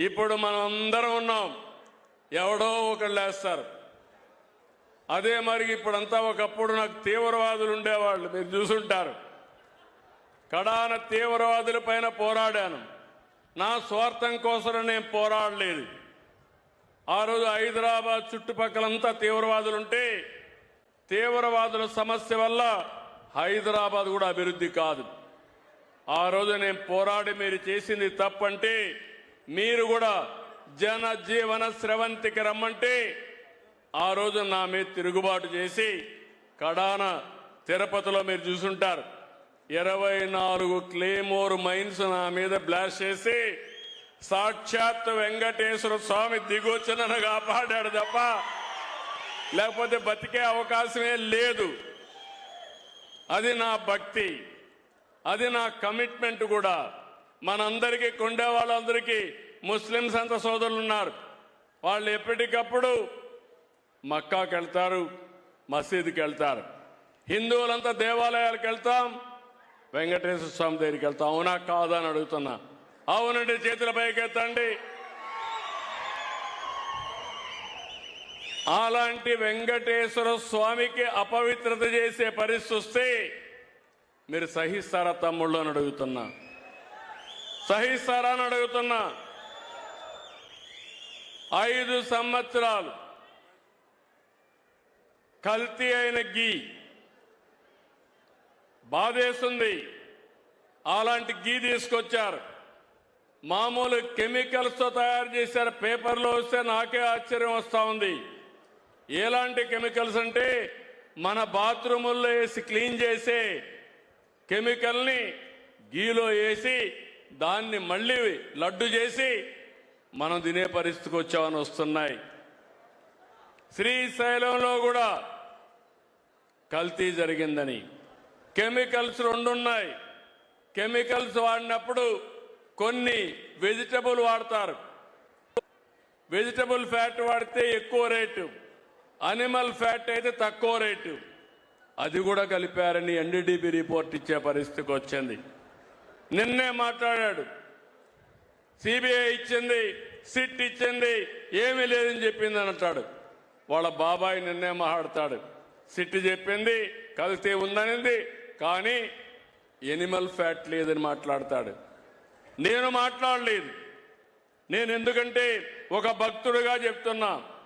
ఇప్పుడు మనం అందరం ఉన్నాం, ఎవడో ఒకళ్ళు లేస్తారు. అదే మరి ఇప్పుడంతా ఒకప్పుడు నాకు తీవ్రవాదులు ఉండేవాళ్ళు, మీరు చూసుంటారు. కడాన తీవ్రవాదుల పైన పోరాడాను. నా స్వార్థం కోసం నేను పోరాడలేదు. ఆ రోజు హైదరాబాద్ చుట్టుపక్కలంతా తీవ్రవాదులుంటే తీవ్రవాదుల సమస్య వల్ల హైదరాబాద్ కూడా అభివృద్ధి కాదు. ఆ రోజు నేను పోరాడి మీరు చేసింది తప్పంటే మీరు కూడా జనజీవన స్రవంతికి రమ్మంటే ఆ రోజు నా మీద తిరుగుబాటు చేసి కడాన తిరుపతిలో మీరు చూసుంటారు 24 క్లేమోర్ మైన్స్ నా మీద బ్లాస్ట్ చేసి సాక్షాత్ వెంకటేశ్వర స్వామి దిగొచ్చి నన్ను కాపాడాడు తప్ప లేకపోతే బతికే అవకాశమే లేదు. అది నా భక్తి, అది నా కమిట్మెంట్ కూడా. మనందరికీ కొండే వాళ్ళందరికీ ముస్లింస్ అంత సోదరులు ఉన్నారు. వాళ్ళు ఎప్పటికప్పుడు మక్కాకి వెళ్తారు, మసీదుకి వెళ్తారు. హిందువులంతా దేవాలయాలకు వెళ్తాం, వెంకటేశ్వర స్వామి దగ్గరికి వెళ్తాం. అవునా కాదా అని అడుగుతున్నా. అవునండి, చేతుల పైకెత్తండి. అలాంటి వెంకటేశ్వర స్వామికి అపవిత్రత చేసే పరిస్థితి వస్తే మీరు సహిస్తారా తమ్ముళ్ళు అని అడుగుతున్నా, సహిస్తారా అని అడుగుతున్నా. 5 సంవత్సరాలు కల్తీ అయిన గీ బాధేస్తుంది. అలాంటి గీ తీసుకొచ్చారు, మామూలు కెమికల్స్తో తయారు చేశారు. పేపర్లో వస్తే నాకే ఆశ్చర్యం వస్తూ ఉంది. ఎలాంటి కెమికల్స్ అంటే మన బాత్రూముల్లో వేసి క్లీన్ చేసే కెమికల్ని గీలో వేసి దాన్ని మళ్ళీ లడ్డు చేసి మనం తినే పరిస్థితికి వచ్చామని వస్తున్నాయి. శ్రీశైలంలో కూడా కల్తీ జరిగిందని కెమికల్స్ 2 ఉన్నాయి. కెమికల్స్ వాడినప్పుడు కొన్ని వెజిటబుల్ వాడతారు. వెజిటబుల్ ఫ్యాట్ వాడితే ఎక్కువ రేటు, అనిమల్ ఫ్యాట్ అయితే తక్కువ రేటు. అది కూడా కలిపారని ఎన్డీడీబీ రిపోర్ట్ ఇచ్చే పరిస్థితికి వచ్చింది. నిన్నే మాట్లాడాడు, సిబిఐ ఇచ్చింది, సిట్ ఇచ్చింది, ఏమీ లేదని చెప్పింది అని అంటాడు. వాళ్ళ బాబాయ్ నిన్నే మాట్లాడతాడు, సిట్ చెప్పింది కల్తీ ఉందనింది కానీ ఎనిమల్ ఫ్యాట్ లేదని మాట్లాడతాడు. నేను మాట్లాడలేదు. నేను ఎందుకంటే ఒక భక్తుడిగా చెప్తున్నా,